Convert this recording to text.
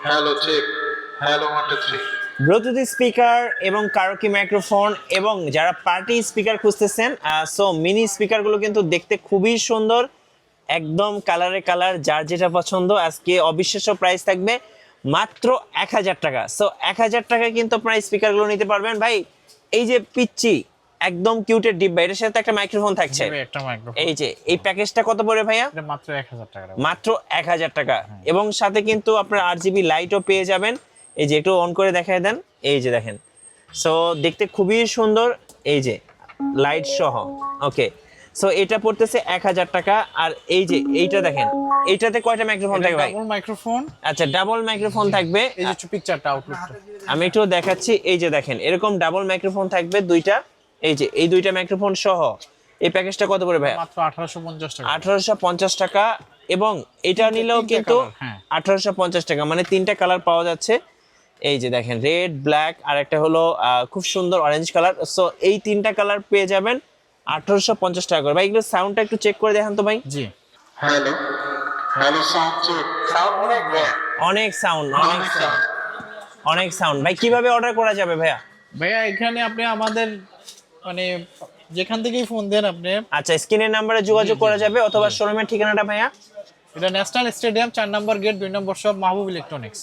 Hello check, hello 1 2 3। Bluetooth speaker এবং karaoke microphone এবং যারা পার্টি স্পিকার খুঁজতেছেন, সো মিনি স্পিকারগুলো কিন্তু দেখতে খুবই সুন্দর, একদম কালারে কালার, যার যেটা পছন্দ। আজকে অবিশ্বাস্য প্রাইস থাকবে মাত্র 1000 টাকা। সো 1000 টাকায় কিন্তু আপনারা স্পিকারগুলো নিতে পারবেন। ভাই এই যে পিচ্চি একদম কিউটের ডিব্বা, এটার সাথে একটা মাইক্রোফোন থাকছে। একটা মাইক্রোফোন, এই যে এই প্যাকেজটা কত পড়ে ভাইয়া? এটা মাত্র 1000 টাকা। মাত্র 1000 টাকা। এবং সাথে কিন্তু আপনার RGB লাইটও পেয়ে যাবেন। এই যে একটু অন করে দেখায় দেন, এই যে দেখেন। সো দেখতে খুবই সুন্দর, এই যে লাইট সহ। ওকে, সো এটা পড়তেছে 1000 টাকা। আর এই যে এইটা দেখেন, এইটাতে কয়টা মাইক্রোফোন থাকবে ভাই? Double microphone. আচ্ছা, ডাবল মাইক্রোফোন থাকবে। এই যে পিকচারটা আউটলুকটা আমি একটু দেখাচ্ছি, এই যে দেখেন এরকম ডাবল মাইক্রোফোন থাকবে দুইটা। এই যে এই দুইটা মাইক্রোফোন সহ এই প্যাকেজটা কত পড়বে ভাই? মাত্র 1850 টাকা। 1850 টাকা। এবং এটা নিলেও কিন্তু কালার, হ্যাঁ। 1850 টাকা, মানে তিনটা কালার পাওয়া যাচ্ছে। এই যে দেখেন রেড, ব্ল্যাক আর একটা হলো খুব সুন্দর অরেঞ্জ কালার। সো এই তিনটা কালার পেয়ে যাবেন 1850 টাকা করে। ভাই এগুলো সাউন্ডটা একটু চেক করে দেখান তো ভাই। জি, hello, hello sound check, sound অনেক বড়, অনেক সাউন্ড, অনেক সাউন্ড। ভাই কিভাবে অর্ডার করা যাবে ভাইয়া? ভাইয়া এখানে আপনি আমাদের মানে যেখান থেকেই ফোন দেন আপনি। আচ্ছা, স্ক্রিনের নাম্বারে যোগাযোগ করা যাবে অথবা শোরুমের ঠিকানাটা ভাইয়া? এটা ন্যাশনাল স্টেডিয়াম 4 নম্বর গেট 2 নম্বর শপ, মাহবুব ইলেকট্রনিক্স।